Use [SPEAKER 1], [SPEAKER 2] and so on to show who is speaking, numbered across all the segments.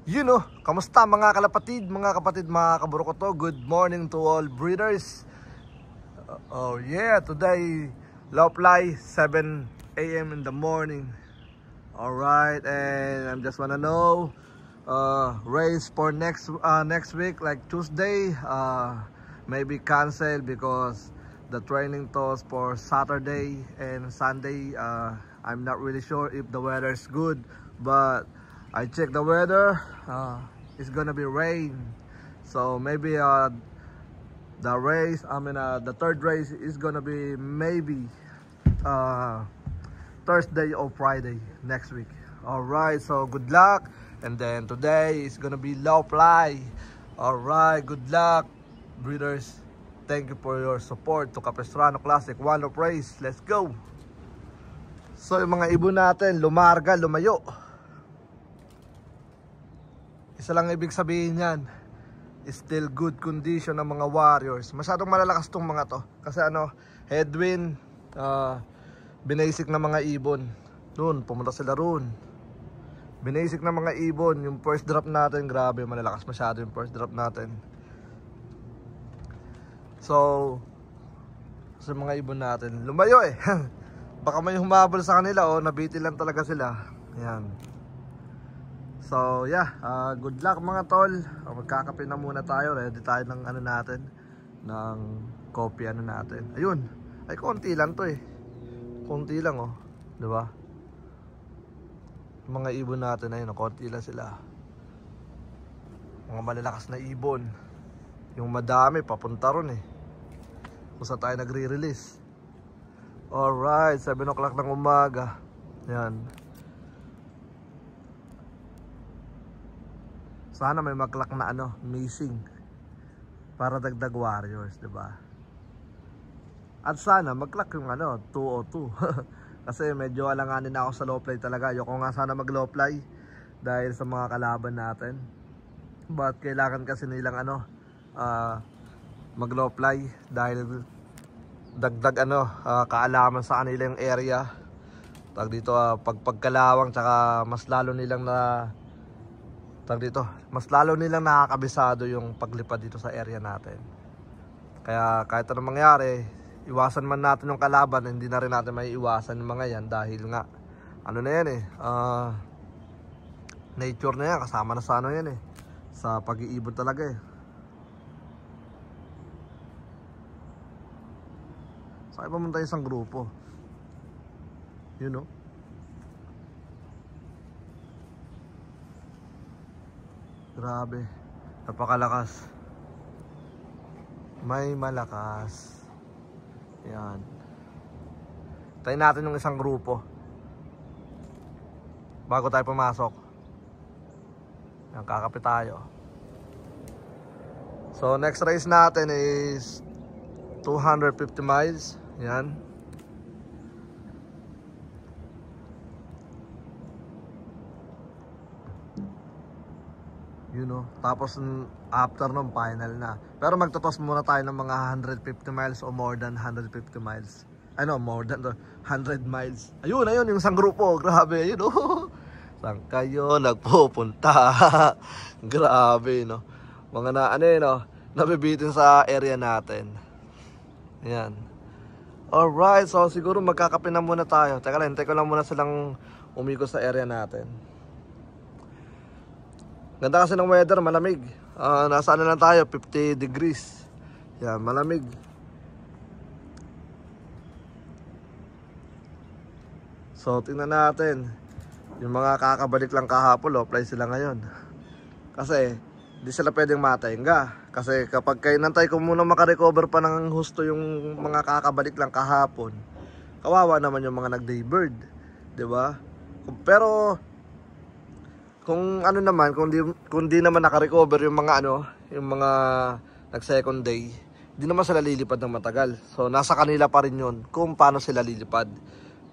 [SPEAKER 1] Kamusta mga kalapatid, mga kapatid, mga kaburukoto? Good morning to all breeders. Today low fly 7 a.m. in the morning. Alright, and I just wanna know race for next week, like Tuesday, maybe cancel because the training tours for Saturday and Sunday, I'm not really sure if the weather is good, but I checked the weather, it's gonna be rain, so maybe the third race is gonna be maybe Thursday or Friday next week. Alright, so good luck. And then today is gonna be low fly. Alright, good luck breeders. Thank you for your support to Capistrano Classic One of Race. Let's go. So yung mga ibon natin lumarga, lumayo. Isa lang ibig sabihin yan, still good condition ng mga Warriors. Masyadong malalakas tong mga to kasi headwind, binasic na mga ibon. Doon, pumunta sila roon. Binasic na mga ibon. Yung first drop natin, grabe, malalakas masyado yung first drop natin. So, sa mga ibon natin, lumayo eh. Baka may humabol sa kanila o nabiti lang talaga sila. Yan. So, good luck mga tol. Magkakape na muna tayo. Ready tayo ng natin, ng coffee natin. Ayun. Ay, konti lang to eh. Konti lang oh. Diba? Mga ibon natin ayun, konti lang sila. Mga malalakas na ibon. Yung madami papunta ron eh. Kung saan tayo nagre-release. Alright, 7 o'clock ng umaga. Yan. Sana may maklak na missing para dagdag Warriors, diba? At sana maklak yung 202. Kasi medyo alanganin na ako sa low fly talaga. Ayoko nga sana mag low fly dahil sa mga kalaban natin. But kailangan kasi nilang mag low fly dahil dagdag kaalaman sa kanila yung area. Tag dito pagkalawang, tsaka mas lalo nilang nakakabisado yung paglipad dito sa area natin. Kaya kahit anong mangyari, iwasan man natin yung kalaban, hindi na rin natin may iwasan yung mga yan dahil nga na yan eh, nature na yan, kasama na sa yan eh, sa pag-iibon talaga eh. Saan pumunta isang grupo? Grabe, napakalakas. May malakas. Yan. Tayo natin yung isang grupo bago tayo pumasok. Yan, kakape tayo. So next race natin is 250 miles. Yan. Tapos after nun final na. Pero magtotos muna tayo ng mga 150 miles o more than 150 miles. More than 100 miles. Ayun yung isang grupo. Grabe, Saan kayo nagpupunta? Grabe, mga nabibitin sa area natin. Ayan. Alright, so siguro magkakape na muna tayo. Teka lang, hintay ko lang muna silang umikot sa area natin. Ganda kasi ng weather, malamig. Nasa lang tayo, 50 degrees. Yan, malamig. So, tingnan natin. Yung mga kakabalik lang kahapon, low fly sila ngayon. Kasi, hindi sila pwedeng matahinga. Kasi kapag kayo nantay ko muna makarecover pa ng husto yung mga kakabalik lang kahapon, kawawa naman yung mga nag-day bird. Diba? Pero kung kung di naman naka-recover yung mga yung mga nag-second day, di naman sila lilipad ng matagal. So nasa kanila pa rin yun kung paano sila lilipad.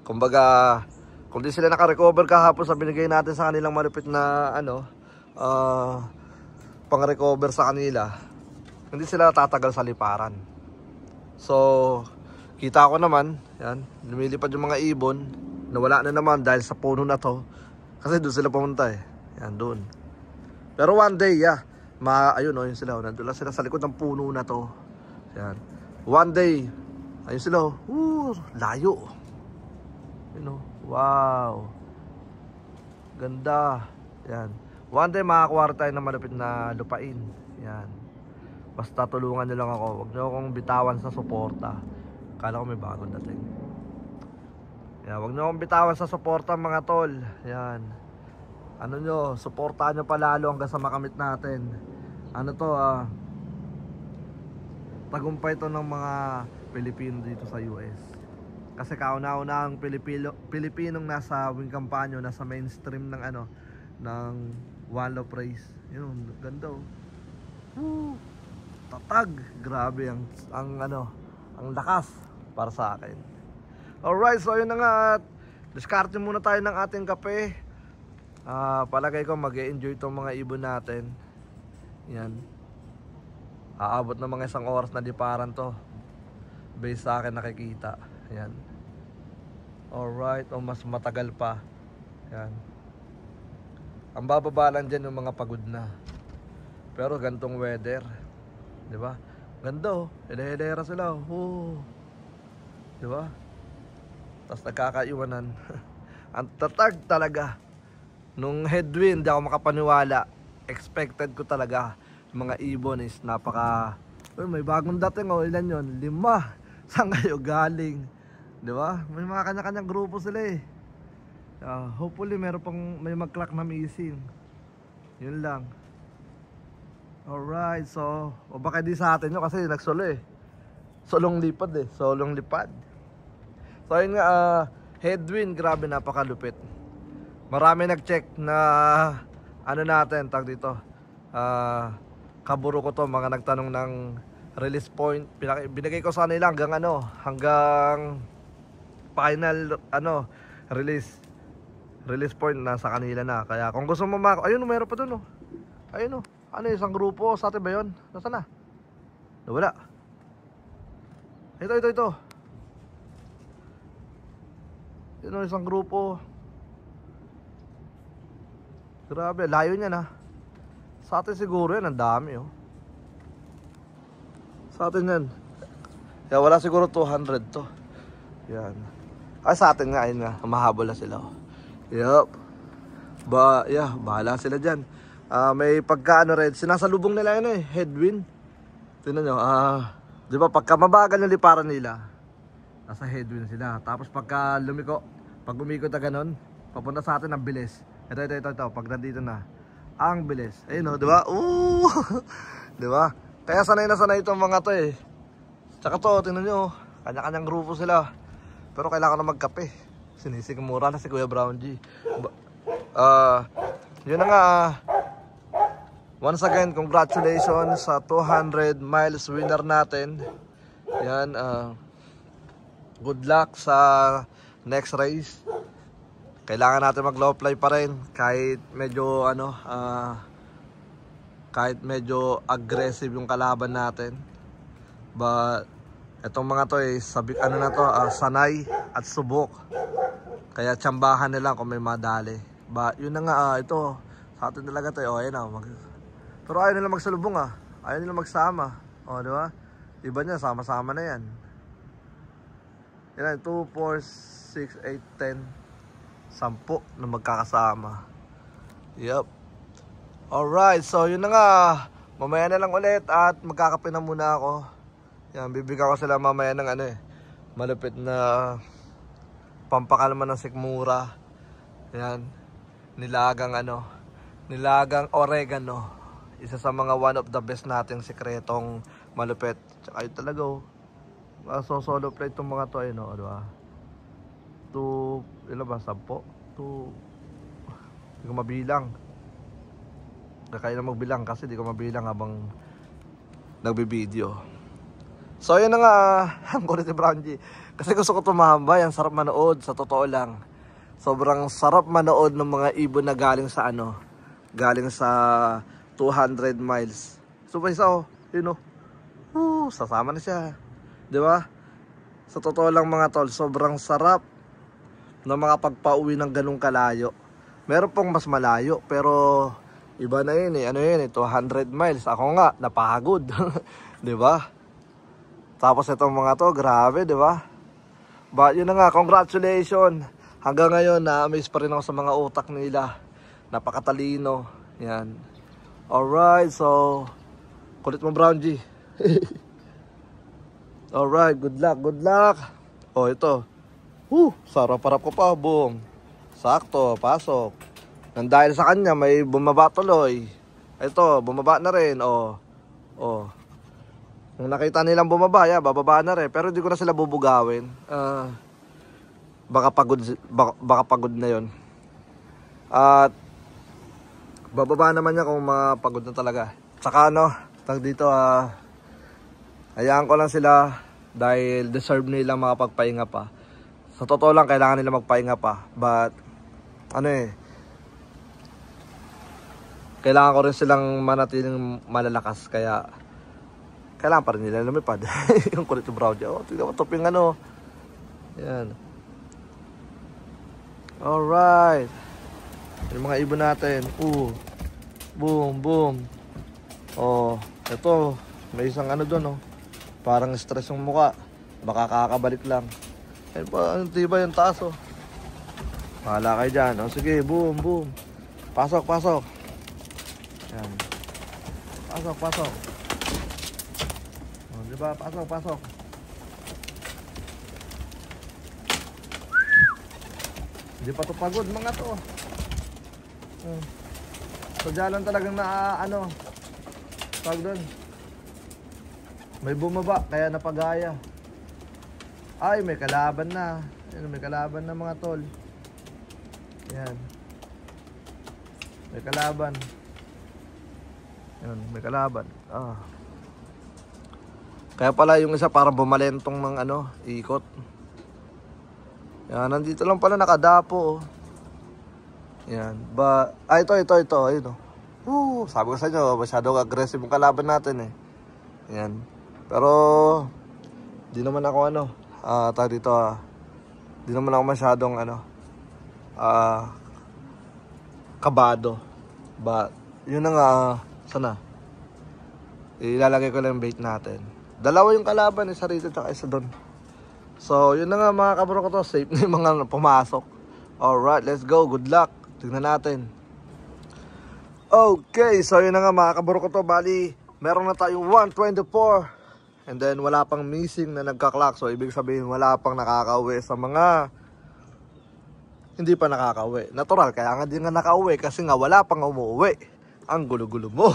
[SPEAKER 1] Kumbaga, kung di sila naka-recover kahapon sa binigay natin sa kanilang malupit na pang-recover sa kanila, hindi sila tatagal sa liparan. So kita ko naman, yan, lumilipad yung mga ibon, nawala na naman dahil sa puno na to. Kasi doon sila pumunta eh. Yan, doon. Pero one day, yeah. Ayun o, yun sila. Nandun lang sila sa likod ng puno na to. Yan. One day, ayun sila. Layo. You know, wow. Ganda. Yan. One day makakuha tayo ng malupit na lupain. Yan. Basta tulungan nyo lang ako. Huwag nyo akong bitawan sa suporta. Kala ko may bagong dating. Yan. Huwag nyo akong bitawan sa suporta mga tol. Yan. Ano nyo, suportahan nyo palalo hanggang sa makamit natin. Ano to tagumpay to ng mga Pilipino dito sa US. Kasi kauna-una ang Pilipinong nasa wing kampanyo, nasa mainstream ng ng One Love Race. Yun, ganda oh. Tatag, grabe ang lakas para sa akin. Alright, so yun na nga, diskarte muna tayo ng ating kape. Palagay ko mag-e-enjoy itong mga ibon natin. Yan. Aabot na mga 1 oras na liparan to. Based sa akin nakikita. Yan. Alright, o mas matagal pa. Yan. Ang bababa lang dyan yung mga pagod na. Pero gantong weather, diba? Ganda oh, hele-helera sila oh. Diba? Tapos nagkakaiwanan. Ang tatag talaga. Nung headwind, di ako makapaniwala. Expected ko talaga. Mga ibon is may bagong dating oh. Ilan yun? 5. Saan kayo galing? Diba? May mga kanya-kanyang grupo sila eh. Hopefully may mag-clock na missing. Yun lang. Alright, so baka di sa atin yun kasi nagsolo eh. Solong lipad eh. Solong lipad. So yun nga, headwind, grabe, napakalupit. Marami nag-check na natin, tag dito. Kaburo ko to, mga nagtanong ng release point. Binigay ko sa nila hanggang final release point nasa kanila na. Kaya kung gusto mo ayun, meron pa dun oh. Ayun oh. Isang grupo sa atin ba yun? Nasaan na? Nawala. Ito. Yun oh, isang grupo. Grabe, layo niya na. Sa atin siguro yan, ang dami oh. Sa atin yan. Kaya wala siguro 200 to. Yan. Sa atin nga, ayun nga, mahabol na sila oh. Yup. Bahala sila dyan. May rin, sinasalubong nila yun eh, headwind. Tingnan nyo, di ba pagka mabagal yung liparan nila, nasa headwind sila. Tapos pagka pag umikot na ganun, papunta sa atin ang bilis. Ito, pag nandito na, ang bilis. Ayun o, di ba? Di ba? Kaya sanay na sanay itong mga to eh. Tsaka to, tingnan nyo, kanya-kanyang grupo sila. Pero kailangan na magkape. Sinisigmura na si Kuya Brown G. Yun na nga. Once again, congratulations sa 200 miles winner natin. Yan. Good luck sa next race. Kailangan natin mag-low fly pa rin. Kahit medyo aggressive yung kalaban natin. But etong mga to eh, sanay at subok. Kaya tsambahan nila kung may madali. Yun na nga, ito, sa atin talaga to, ayun na, pero ayaw nila magsalubong ayaw nila magsama. Di ba? Iba niya, sama-sama na yan. Yan, 2, 4, 6, 8, 10. 10 na magkakasama. Yup. Alright, so yun na nga. Mamaya na lang ulit at magkakape na muna ako. Yan, bibigyan ko sila mamaya ng malupit na pampakalma ng sikmura. Yan. Nilagang oregano. Isa sa mga one of the best nating sikretong malupit. Tsaka yun talaga oh. Solo plate itong mga to no, diba? 2, ilan ba? 10? 2, hindi ko mabilang. Kaya na magbilang kasi di ko mabilang habang nagbibideo. So yun na nga, ang kulit ni Brown G. Kasi gusto ko tumambay, ang sarap manood, sa totoo lang. Sobrang sarap manood ng mga ibon na galing sa galing sa 200 miles. So isa yun sasama na siya. Di ba? Sa totoo lang mga tol, sobrang sarap na makapagpauwi ng ganung kalayo. Meron pong mas malayo, pero Iba na yun eh. Ano yun eh, 200 miles. Ako nga, napagod. Di ba? Tapos itong mga to, grabe, di ba? But yun na nga, congratulations. Hanggang ngayon, na-amaze pa rin ako sa mga utak nila. Napakatalino. Yan. Alright, so, kulit mo, Brown G. Alright, good luck, good luck. Oh, ito. Sarap-parap ko pa, boom. Sakto, pasok. Nang dahil sa kanya, may bumaba tuloy. Ito, bumaba na rin, oh. Oh. Nung nakita nilang bumaba, bababa na rin. Pero hindi ko na sila bubugawin. Baka pagod na yon. At bababa naman niya kung mapagod na talaga. Tsaka ano, tag dito hayaan ko lang sila dahil deserve nila makapagpahinga pa. Sa totoo lang, kailangan nila magpahinga pa. But kailangan ko rin silang manatiling malalakas. Kaya kailangan pa rin nila lumipad. Yung kulit yung brown dyan. Tignan mo toping ano. Yan. Alright. Yung mga ibon natin. Boom, boom. Oh, ito. May isang ano doon, oh. Parang stress yung muka. Baka kakabalik lang. Ayun pa, ang tiba yung taas, oh. Mahala kayo dyan. Oh, sige, boom, boom. Pasok, pasok. Yan. Pasok, pasok. Oh, diba? Pasok, pasok. Hindi pa to pagod mga to. So dyan lang talagang tawag doon. May bumaba, kaya napagaya. Ay, may kalaban na. Ayun, may kalaban na mga tol. Yan. May kalaban. Yan, may kalaban. Kaya pala yung isa parang bumalentong ng ikot. Yan, nandito lang pala nakadapo. Yan. Ito. Ayun, sabi ko sa inyo, masyadong aggressive yung kalaban natin eh. Yan. Pero, di naman ako di naman ako masyadong kabado. But, yun na nga, sana. Ilalagay ko lang yung bait natin. Dalawa yung kalaban, isa rito tsaka isa doon. So, yun na nga mga kabro ko to. Safe na yung mga pumasok. Alright, let's go. Good luck. Tignan natin. Okay, so yun na nga mga kabro ko to. Bali, meron na tayong 124. And then, wala pang missing na nagka-clock. So, ibig sabihin, wala pang nakaka-uwi sa mga hindi pa nakaka-uwi. Natural, kaya nga di nga nakauwi kasi nga wala pang umuwi. Ang gulo-gulo mo.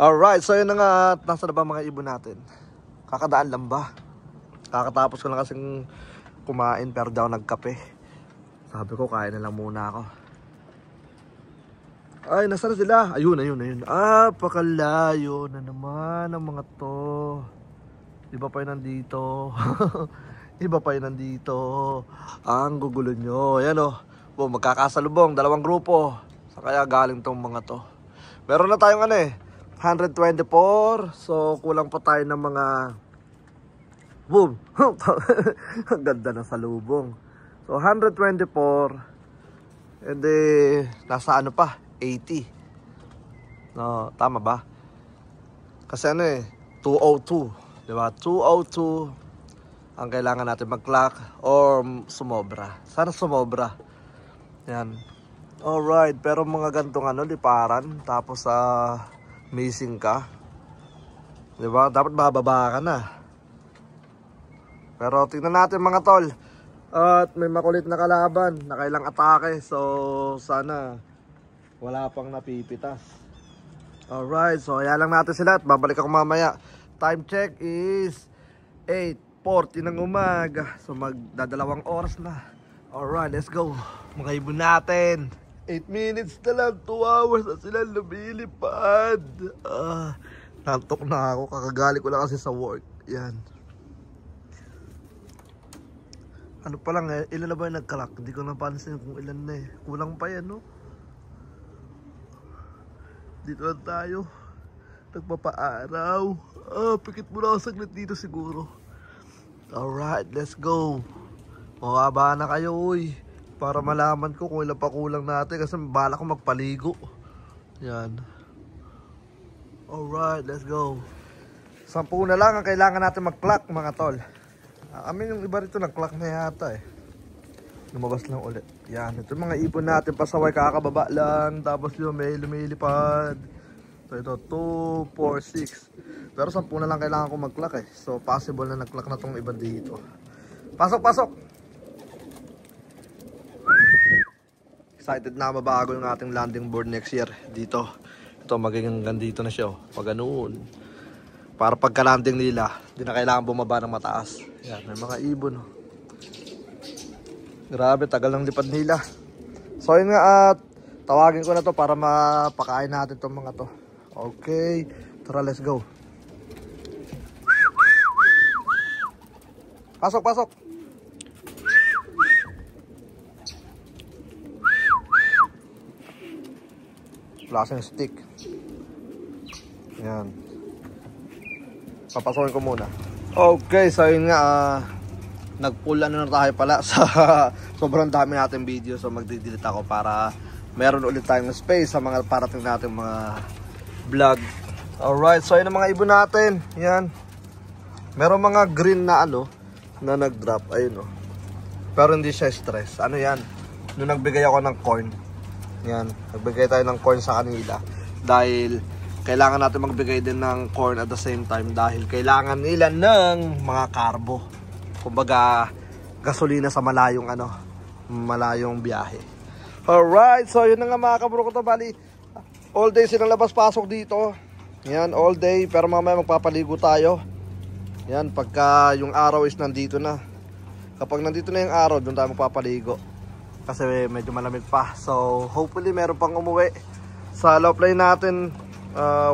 [SPEAKER 1] Alright, so yun na nga. Nasa na ba mga ibon natin? Kakadaan lang ba? Kakatapos ko lang kasing kumain pero daw nagkape. Sabi ko, kain na lang muna ako. Ay, nasa na sila? Ayun. Pakalayo na naman ang mga to. Iba pa yun nandito. Iba pa yun nandito. Ang gugulo nyo. Ayan o. Magkakasalubong. Dalawang grupo. Sa kaya galing tong mga to. Meron na tayong 124. So, kulang pa tayo ng mga boom. Ang ganda ng salubong. So, 124. And then, nasa pa? 80. No, tama ba? Kasi 202. Diba? 202 ang kailangan natin mag-clock or sumobra. Sana sumobra. Yan. Alright, pero mga gantong liparan tapos missing ka. Diba? Dapat bababa ka na. Pero tingnan natin mga tol. At may makulit na kalaban na kailang atake. So sana wala pang napipitas. Alright, so ayan lang natin sila at babalik ako mamaya. Time check is 8:40 ng umaga. So magdadalawang oras na. Alright, let's go. Mga ibon natin. 8 minutes na lang, 2 hours na sila lumilipad. Nantok na ako, kakagali ko lang kasi sa work. Yan. Ano pa lang ilan na ba yung nagkalak? Hindi ko napansin kung ilan na eh. Kulang pa yan, no? Dito lang tayo. Nagpapaaraw. Pikit muna ako saglit dito siguro. Alright, let's go. Mababa na kayo, uy. Para malaman ko kung ilan pa kulang natin kasi bala ko magpaligo. Yan. Alright, let's go. 10 na lang ang kailangan natin mag-clock mga tol. Amin yung iba rito nag-clock na yata eh. Lumabas lang ulit. Yan, ito mga ibon natin pasaway kakababa lang. Tapos yung may lumilipad. Ito 2, 4, 6. Pero 10 na lang kailangan ko mag-clock eh. So possible na nag-clock na tong iba dito. Pasok, pasok! Excited na mabago yung ating landing board next year dito. Ito magiging gandito na siya. Pag ganoon. Para pagka-landing nila, di na kailangan bumaba ng mataas. Yan, may mga ibon. Grabe, tagal ng lipad nila. So yun nga at tawagin ko na to para mapakain natin itong mga to. Okay, tara let's go. Pasok, pasok. Lasang stick. Yan. Papasokin ko muna. Okay, so yun nga nagpull na tayo pala sa sobrang dami natin video. So magdidelete ako para meron ulit tayong space sa mga parating natin mga vlog. Alright, so yun ang mga ibon natin. Yan. Meron mga green na na nag-drop. Ayun pero hindi siya stress. Ano yan? Nung nagbigay ako ng corn. Yan, nagbigay tayo ng corn sa kanila dahil kailangan natin magbigay din ng corn at the same time dahil kailangan nila ng mga carbo. Kumbaga gasolina sa malayong biyahe. Alright, so yun na nga mga kabro ko to. Bali, all day silang labas-pasok dito. Yan, all day, pero mamaya magpapaligo tayo. Yan, pagka yung araw is nandito na. Kapag nandito na yung araw, doon tayo magpapaligo. Kasi medyo malamig pa. So hopefully meron pang umuwi. Sa low play natin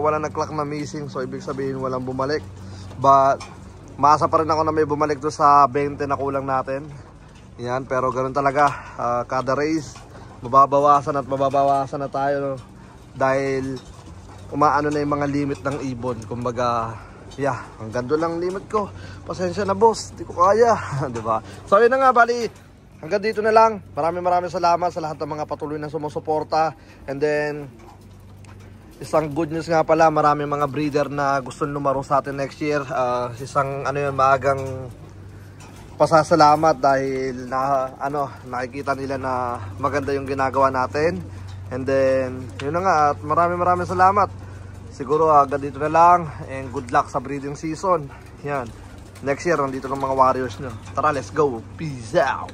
[SPEAKER 1] wala nag-clock na missing. So ibig sabihin walang bumalik. But maasa pa rin ako na may bumalik doon sa 20 na kulang natin. Yan, pero ganoon talaga. Kada race mababawasan at mababawasan na tayo. Dahil umaano na yung mga limit ng ibon. Kumbaga hanggang doon lang limit ko. Pasensya na boss, di ko kaya. Diba? So yun na nga, bali hanggang dito na lang. Maraming salamat sa lahat ng mga patuloy na sumusuporta. And then, isang good news nga pala, maraming mga breeder na gusto lumaro sa atin next year. Isang maagang pasasalamat dahil nakikita nila na maganda yung ginagawa natin. And then, yun na nga, at maraming salamat. Siguro hanggang dito na lang. And good luck sa breeding season. Yan. Next year, nandito ng mga warriors nyo. Tara, let's go. Peace out.